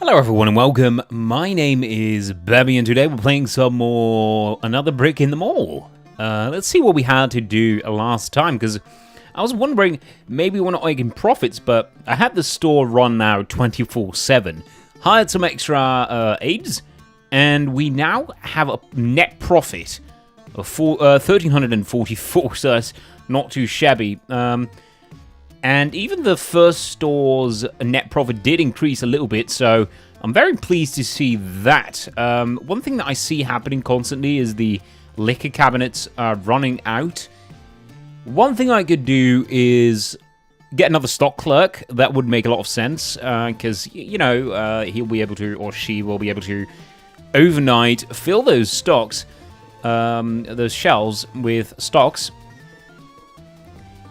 Hello everyone and welcome. My name is Bebby and today we're playing some more Another Brick in the Mall. Let's see what we had to do last time, because I was wondering, maybe we're not making profits, but I had the store run now 24/7, hired some extra aides, and we now have a net profit of 1,344, so that's not too shabby. And even the first store's net profit did increase a little bit, so I'm very pleased to see that. One thing that I see happening constantly is the liquor cabinets are running out. One thing I could do is get another stock clerk. That would make a lot of sense, because, he'll be able to, or she will be able to, overnight fill those stocks, those shelves with stocks,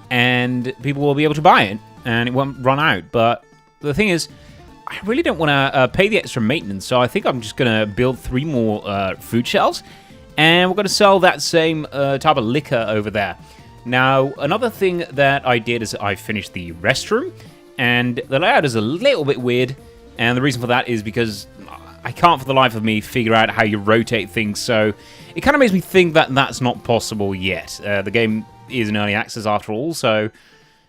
and people will be able to buy it, and it won't run out. But the thing is, I really don't want to pay the extra maintenance, so I think I'm just going to build 3 more food shelves, and we're going to sell that same type of liquor over there. Now, another thing that I did is I finished the restroom, and the layout is a little bit weird, and the reason for that is because I can't for the life of me figure out how you rotate things, so it kind of makes me think that that's not possible yet. The game is in early access after all, so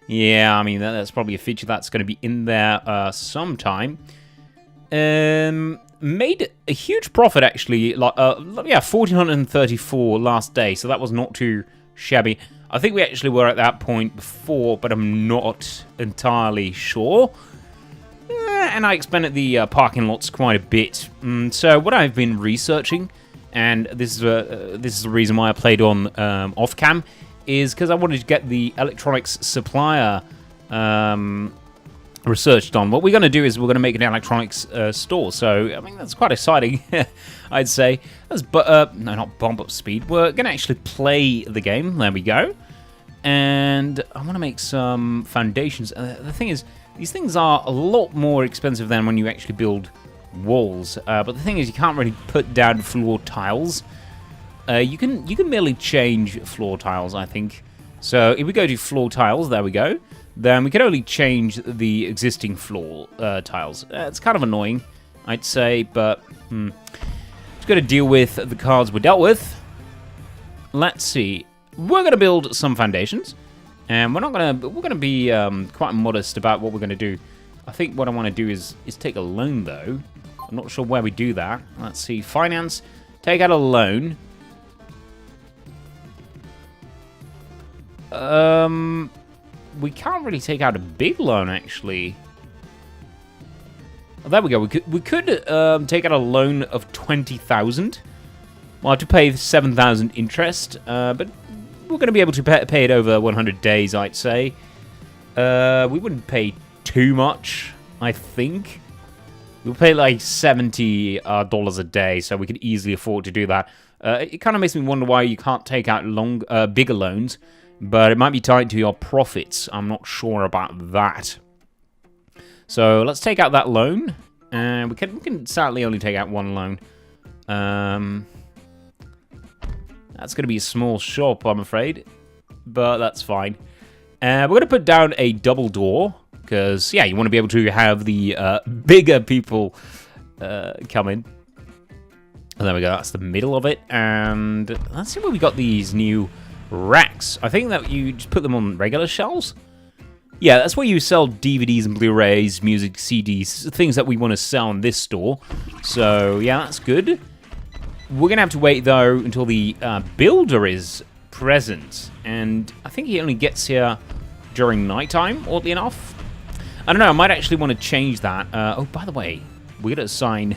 yeah, I mean, that's probably a feature that's going to be in there sometime. Made a huge profit, actually. Yeah, 1,434 last day, so that was not too shabby. I think we actually were at that point before, but I'm not entirely sure. And I expanded the parking lots quite a bit. So what I've been researching, and this is the reason why I played on off-cam, is because I wanted to get the electronics supplier research done. What we're going to do is we're going to make an electronics store. So, I mean, that's quite exciting, I'd say. No, not bump up speed. We're going to actually play the game. There we go. And I want to make some foundations. The thing is, these things are a lot more expensive than when you actually build walls. But the thing is, you can't really put down floor tiles. You can merely change floor tiles, I think. So if we go to floor tiles, there we go. Then we can only change the existing floor tiles. It's kind of annoying, I'd say, but just got to deal with the cards we're dealt with. Let's see. We're gonna build some foundations, and we're gonna be quite modest about what we're gonna do. I think what I want to do is take a loan, though. I'm not sure where we do that. Let's see. Finance. Take out a loan. We can't really take out a big loan, actually. Oh, there we go. We could take out a loan of 20,000. We'll have to pay 7,000 interest, but we're going to be able to pay it over 100 days, I'd say. We wouldn't pay too much, I think. We'll pay like $70 a day, so we could easily afford to do that. It kind of makes me wonder why you can't take out bigger loans. But it might be tied to your profits. I'm not sure about that. So let's take out that loan. We can sadly only take out one loan. That's going to be a small shop, I'm afraid. But that's fine. We're going to put down a double door. Because, yeah, you want to be able to have the bigger people come in. And there we go. That's the middle of it. And let's see where we got these new racks. I think that you just put them on regular shelves. Yeah, that's where you sell DVDs and Blu-rays, music, CDs, things that we want to sell in this store. So, yeah, that's good. We're going to have to wait, though, until the builder is present. And I think he only gets here during nighttime, oddly enough. I don't know, I might actually want to change that. Oh, by the way, we're going to assign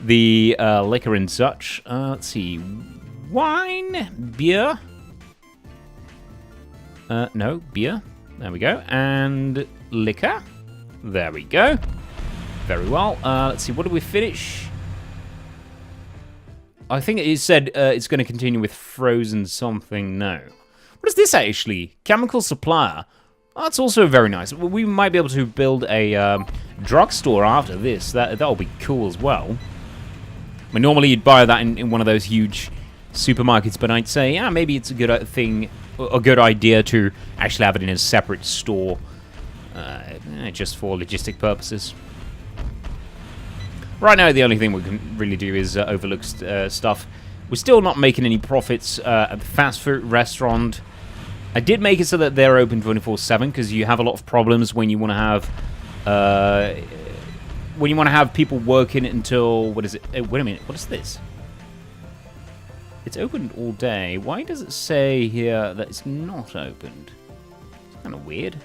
the liquor and such. Let's see. Wine, beer. No, beer. There we go. And liquor. There we go. Very well. Let's see, what did we finish? I think it said it's going to continue with frozen something. No. What is this, actually? Chemical supplier. Oh, that's also very nice. We might be able to build a drugstore after this. That'll be cool as well. I mean, normally you'd buy that in one of those huge supermarkets, but I'd say, yeah, maybe it's a good thing, a good idea to actually have it in a separate store, just for logistic purposes. Right now, the only thing we can really do is overlook stuff. We're still not making any profits at the fast food restaurant. I did make it so that they're open 24/7 because you have a lot of problems when you want to have people working until, what is it? Wait a minute, what is this? It's opened all day. Why does it say here that it's not opened? It's kind of weird.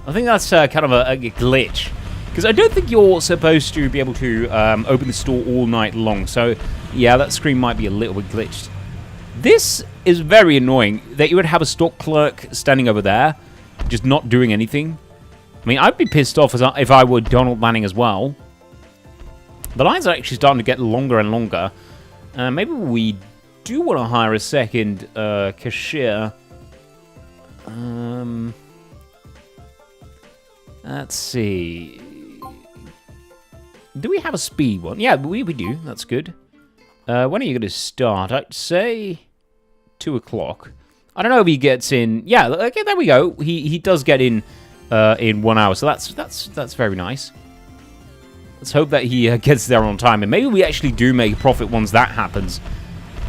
I think that's kind of a glitch. Because I don't think you're supposed to be able to open the store all night long. So, yeah, that screen might be a little bit glitched. This is very annoying that you would have a stock clerk standing over there, just not doing anything. I mean, I'd be pissed off if I were Donald Manning as well. The lines are actually starting to get longer and longer. Maybe we do want to hire a second cashier. Let's see. Do we have a speed one? Yeah, we do. That's good. When are you going to start? I'd say 2 o'clock. I don't know if he gets in. Yeah, okay, there we go. He does get in 1 hour, so that's very nice. Let's hope that he gets there on time, and maybe we actually do make a profit once that happens.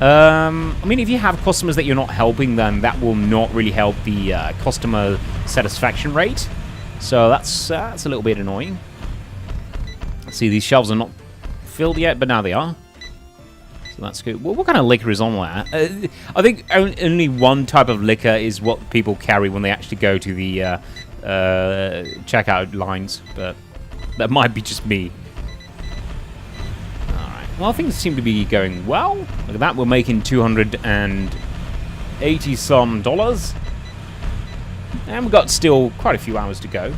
I mean, if you have customers that you're not helping, then that will not really help the customer satisfaction rate. So that's a little bit annoying. See, these shelves are not filled yet, but now they are. So that's good. What kind of liquor is on there? I think only one type of liquor is what people carry when they actually go to the checkout lines, but that might be just me. Alright. Well, things seem to be going well. Look at that. We're making $280-some. And we've got still quite a few hours to go.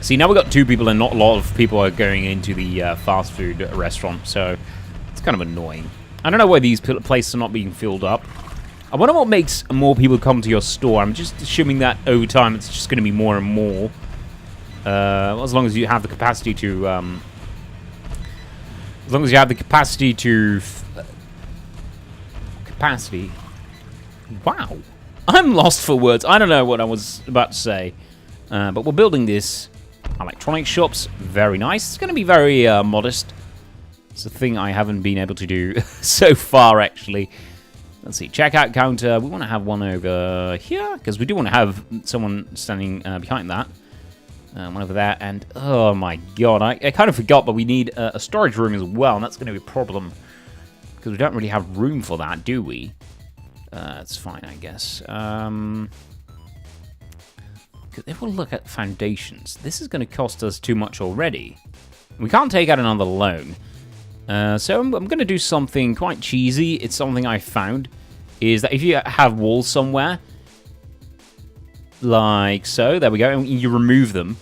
See, now we've got 2 people and not a lot of people are going into the fast food restaurant, so it's kind of annoying. I don't know why these places are not being filled up. I wonder what makes more people come to your store. I'm just assuming that over time it's just going to be more and more. As long as you have the capacity to... as long as you have the capacity to... capacity... Wow. I'm lost for words. I don't know what I was about to say. But we're building this electronic shops. Very nice. It's going to be very modest. It's a thing I haven't been able to do so far, actually. Let's see. Checkout counter. We want to have one over here, because we do want to have someone standing behind that. One over there. And, oh my god. I kind of forgot, but we need a storage room as well, and that's going to be a problem. Because we don't really have room for that, do we? It's fine, I guess. If we look at foundations, this is going to cost us too much already. We can't take out another loan. So I'm going to do something quite cheesy. It's something I found, is that if you have walls somewhere, like so, there we go, and you remove them,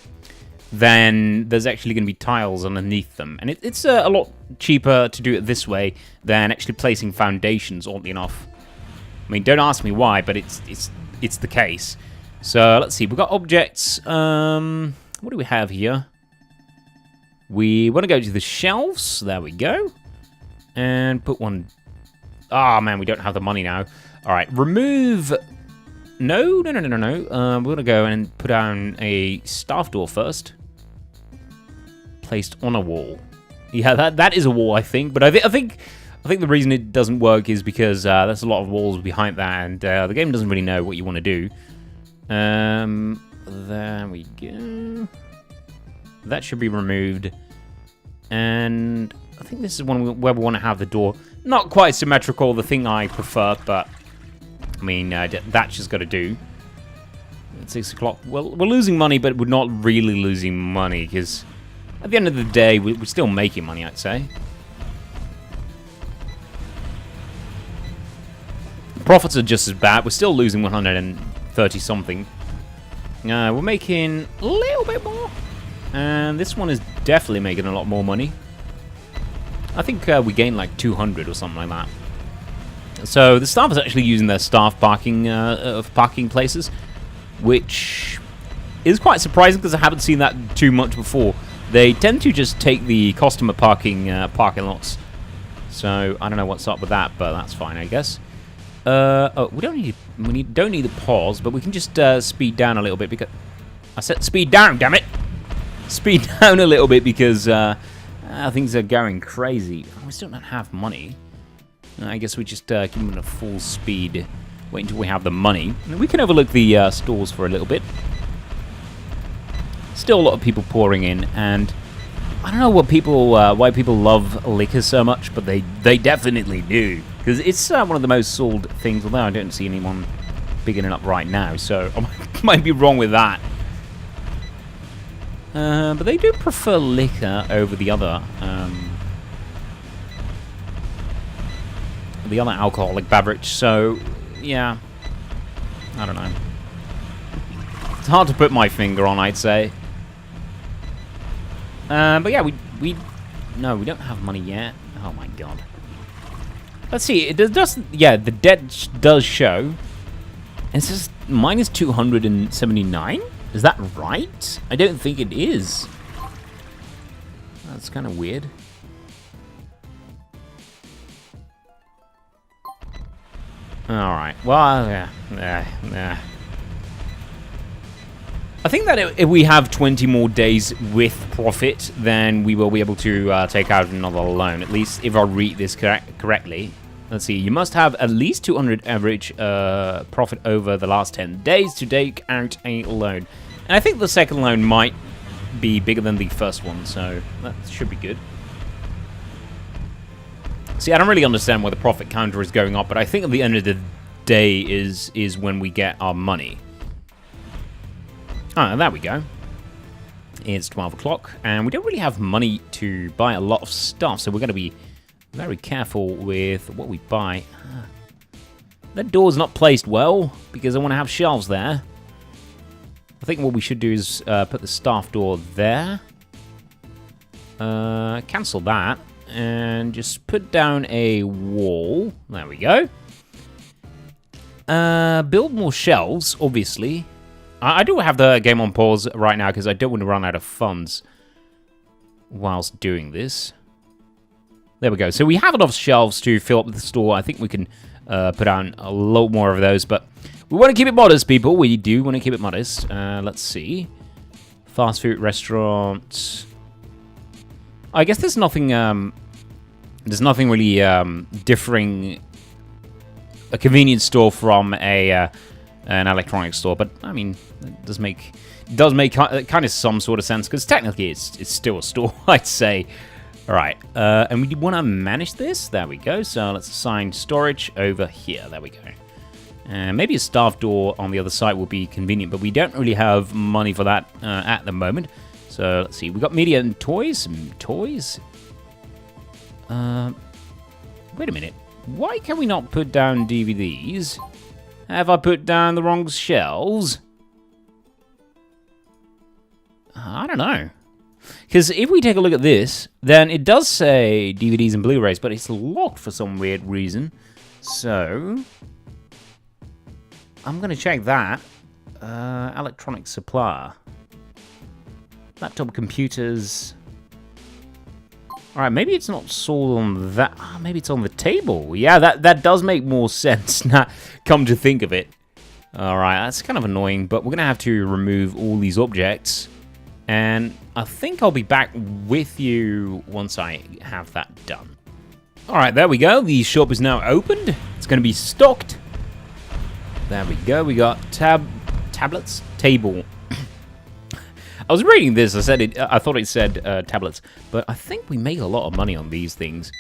then there's actually going to be tiles underneath them. And it's a lot cheaper to do it this way than actually placing foundations, oddly enough. I mean, don't ask me why, but it's the case. So, let's see. We've got objects. What do we have here? We want to go to the shelves. There we go. And put one... Ah, man, we don't have the money now. All right, remove... No. We're going to go and put down a staff door first. Placed on a wall. Yeah, that is a wall, I think. But I think the reason it doesn't work is because there's a lot of walls behind that, and the game doesn't really know what you want to do. There we go. That should be removed. And I think this is one where we want to have the door. Not quite symmetrical, the thing I prefer, but I mean, that's just got to do. At 6 o'clock. Well, we're losing money, but we're not really losing money, because at the end of the day, we're still making money, I'd say. Profits are just as bad. We're still losing 130 something. We're making a little bit more. And this one is definitely making a lot more money. I think we gained like 200 or something like that. So the staff is actually using their staff parking places, which is quite surprising because I haven't seen that too much before. They tend to just take the customer parking lots. So I don't know what's up with that, but that's fine, I guess. Oh, we don't need the pause, but we can just speed down a little bit because I set speed down, damn it! Speed down a little bit because things are going crazy. We still don't have money. I guess we just keep them at full speed. Wait until we have the money. We can overlook the stores for a little bit. Still a lot of people pouring in, and I don't know what people, why people love liquor so much, but they definitely do. Because it's one of the most sold things, although I don't see anyone picking it up right now, so I might be wrong with that. But they do prefer liquor over the other alcoholic beverage, so yeah, I don't know. It's hard to put my finger on, I'd say. But yeah, we don't have money yet. Oh my god. Let's see. It does. Yeah, the debt does show. It says minus 279. Is that right? I don't think it is. That's kind of weird. Alright, well, yeah. I think that if we have 20 more days with profit, then we will be able to take out another loan. At least if I read this correctly. Let's see, you must have at least 200 average profit over the last 10 days to take out a loan. And I think the second loan might be bigger than the first one, so that should be good. See, I don't really understand why the profit counter is going up, but I think at the end of the day is when we get our money. Ah, there we go. It's 12 o'clock, and we don't really have money to buy a lot of stuff, so we're going to be very careful with what we buy. That door's not placed well, because I want to have shelves there. I think what we should do is put the staff door there. Cancel that. And just put down a wall. There we go. Build more shelves, obviously. I do have the game on pause right now because I don't want to run out of funds whilst doing this. There we go. So we have enough shelves to fill up the store. I think we can put down a lot more of those, but we want to keep it modest, people. We do want to keep it modest. Let's see. Fast food restaurant. I guess there's nothing really differing a convenience store from an electronics store, but I mean, it does make kind of some sort of sense because technically it's still a store, I'd say. All right, and we want to manage this. There we go. So let's assign storage over here. There we go. And maybe a staff door on the other side will be convenient, but we don't really have money for that at the moment. So let's see. We got media and toys. Toys. Wait a minute. Why can we not put down DVDs? Have I put down the wrong shelves? I don't know. Because if we take a look at this, then it does say DVDs and Blu-rays, but it's locked for some weird reason. So I'm going to check that. Electronic supplier. Laptop computers. Alright, maybe it's not sold on that. Maybe it's on the table. Yeah, that does make more sense now, come to think of it. Alright, that's kind of annoying, but we're going to have to remove all these objects. And I think I'll be back with you once I have that done. Alright, there we go. The shop is now opened. It's going to be stocked. There we go. We got tablets, table. I was reading this. I thought it said tablets, but I think we make a lot of money on these things.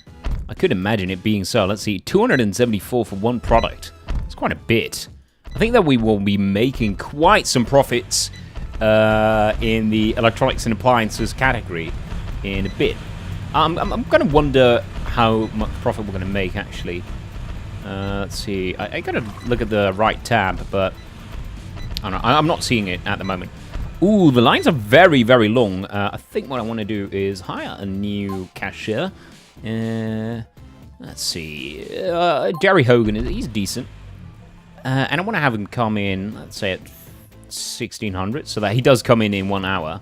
I could imagine it being so. Let's see, 274 for one product. It's quite a bit. I think that we will be making quite some profits in the electronics and appliances category in a bit. I'm going to wonder how much profit we're going to make actually. Let's see. I got to look at the right tab, but I don't know. I'm not seeing it at the moment. Ooh, the lines are very, very long. I think what I want to do is hire a new cashier. Let's see. Jerry Hogan, he's decent. And I want to have him come in, let's say at 1600, so that he does come in 1 hour.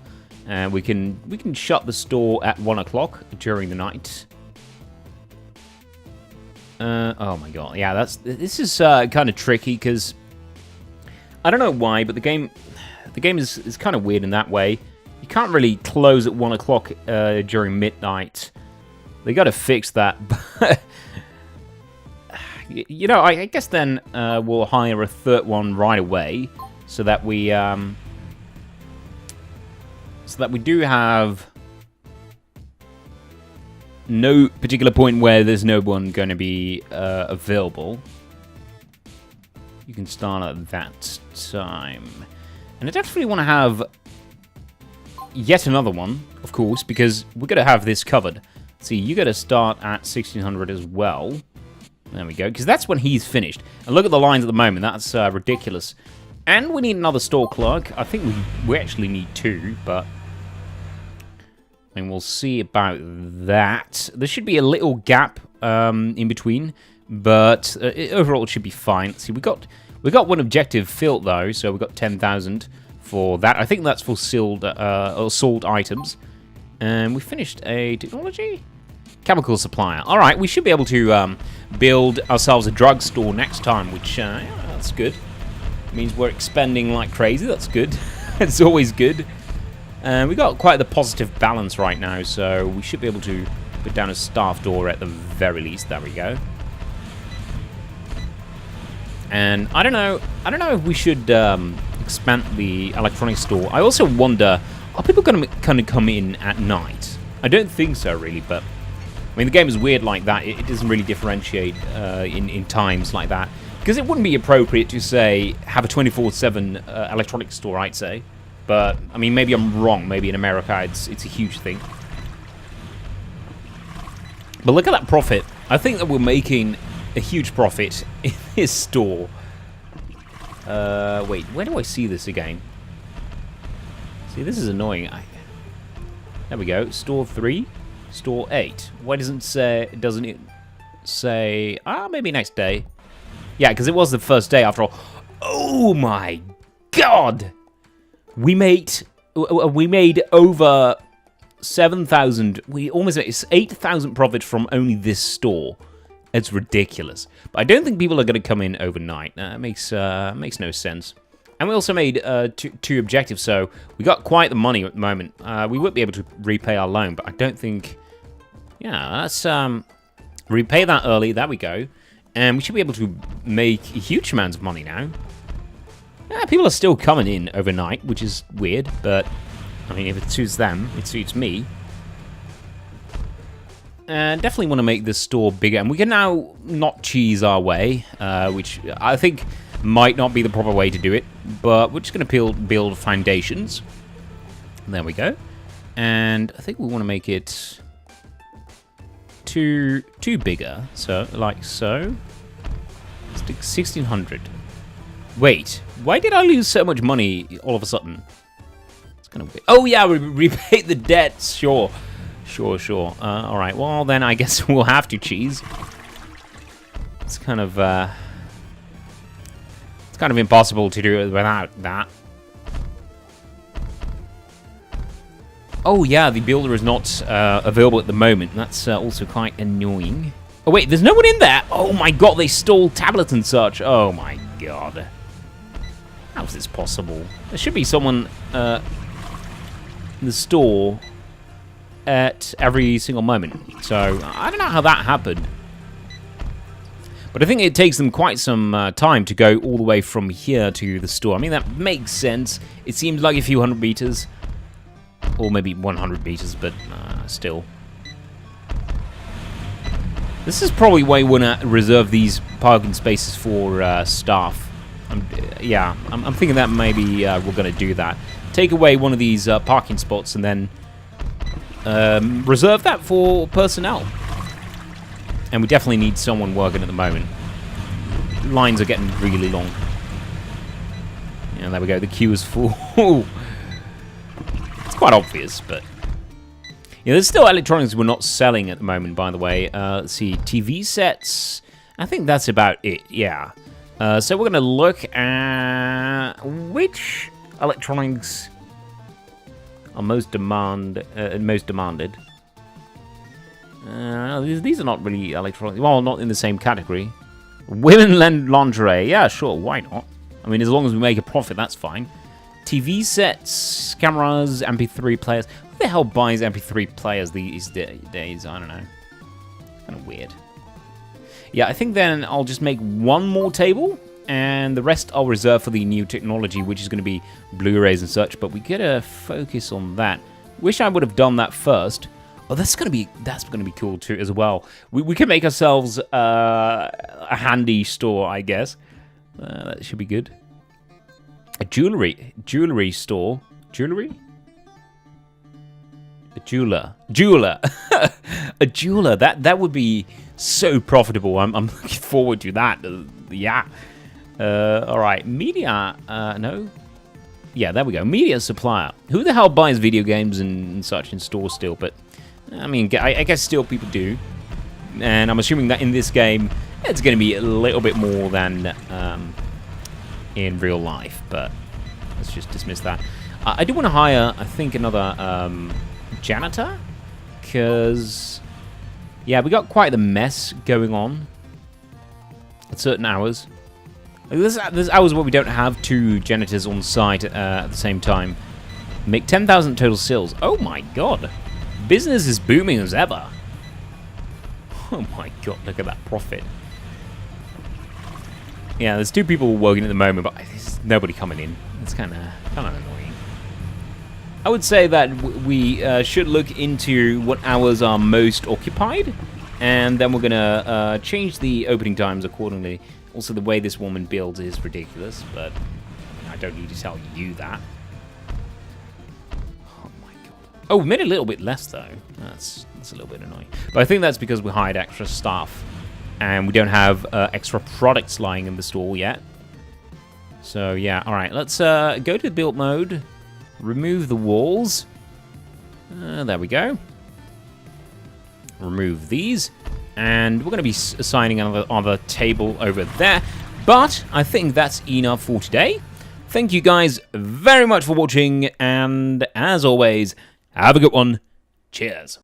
We can shut the store at 1 o'clock during the night. Oh my god, yeah, this is kind of tricky because I don't know why, but the game The game is kind of weird in that way. You can't really close at 1 o'clock during midnight. They got to fix that. You know, I guess then we'll hire a third one right away, so that we do have no particular point where there's no one going to be available. You can start at that time. And I definitely want to have yet another one, of course, because we're going to have this covered. See, you got to start at 1600 as well. There we go, because that's when he's finished. And look at the lines at the moment. That's ridiculous. And we need another store clerk. I think we actually need 2, but and we'll see about that. There should be a little gap in between, but overall it should be fine. See, we got one objective filled though, so we got 10,000 for that. I think that's for sold items. And we finished a technology chemical supplier. All right, we should be able to build ourselves a drugstore next time, which yeah, that's good. It means we're expending like crazy. That's good. It's always good. We got quite the positive balance right now, so we should be able to put down a staff door at the very least. There we go. And I don't know if we should expand the electronics store. I also wonder, are people going to kind of come in at night? I don't think so, really, but I mean, the game is weird like that. It doesn't really differentiate in times like that. Because it wouldn't be appropriate to, say, have a 24/7 electronics store, I'd say. But, I mean, maybe I'm wrong. Maybe in America it's a huge thing. But look at that profit. I think that we're making a huge profit in this store. Wait, where do I see this again? See, this is annoying. There we go. Store 3, store 8. Why doesn't it say... maybe next day. Yeah, because it was the first day after all. Oh my god! We made over 7,000. We almost made 8,000 profit from only this store. It's ridiculous. But I don't think people are going to come in overnight. It makes no sense. And we also made two objectives, so we got quite the money at the moment. We won't be able to repay our loan, but I don't think... Yeah, let's repay that early. There we go. And we should be able to make huge amounts of money now. Yeah, people are still coming in overnight, which is weird, but I mean, if it suits them, it suits me. And definitely want to make this store bigger, and we can now not cheese our way, which I think might not be the proper way to do it, but we're just going to build foundations. There we go. And I think we want to make it two bigger, so like so. 1600. Wait, why did I lose so much money all of a sudden? It's kind of weird. Oh yeah, we repaid the debts. Sure. All right. Well, then I guess we'll have to cheese. It's kind of impossible to do it without that. Oh yeah, the builder is not available at the moment. That's also quite annoying. Oh wait, there's no one in there. Oh my god, they stole tablets and such. Oh my god. How is this possible? There should be someone in the store at every single moment. So I don't know how that happened. But I think it takes them quite some time to go all the way from here to the store. I mean, that makes sense. It seems like a few hundred meters. Or maybe 100 meters, but still. This is probably why we want to reserve these parking spaces for staff. I'm thinking that maybe we're going to do that. Take away one of these parking spots and then reserve that for personnel. And we definitely need someone working at the moment. Lines are getting really long. Yeah, there we go. The queue is full. It's quite obvious, but... Yeah, there's still electronics we're not selling at the moment, by the way. Let's see. TV sets. I think that's about it, yeah. So we're going to look at which electronics are most demanded. These are not really electronics. Well, not in the same category. Women lingerie. Yeah, sure. Why not? I mean, as long as we make a profit, that's fine. TV sets, cameras, MP3 players. Who the hell buys MP3 players these days? I don't know. It's kind of weird. Yeah, I think then I'll just make one more table, and the rest I'll reserve for the new technology, which is going to be Blu-rays and such, but we gotta focus on that. Wish I would have done that first. Oh, that's gonna be cool too as well. We can make ourselves a handy store, I guess. That should be good. A jewelry store. Jewelry? A jeweler. A jeweler. That would be so profitable. I'm looking forward to that. Yeah. All right. Media. No. Yeah, there we go. Media supplier. Who the hell buys video games and such in stores still? But I mean, I guess still people do. And I'm assuming that in this game, it's going to be a little bit more than in real life. But let's just dismiss that. I do want to hire, I think, another janitor. Because, yeah, we got quite the mess going on at certain hours. There's hours where we don't have 2 janitors on site at the same time. Make 10,000 total sales. Oh my god. Business is booming as ever. Oh my god, look at that profit. Yeah, there's 2 people working at the moment, but there's nobody coming in. It's kind of annoying. I would say that we should look into what hours are most occupied, and then we're going to change the opening times accordingly. Also, the way this woman builds is ridiculous, but I don't need to tell you that. Oh my god. Oh, we made a little bit less, though. That's a little bit annoying. But I think that's because we hired extra staff, and we don't have extra products lying in the store yet. So, yeah, alright. Let's go to build mode, remove the walls. There we go. Remove these. And we're going to be assigning another table over there. But I think that's enough for today. Thank you guys very much for watching. And as always, have a good one. Cheers.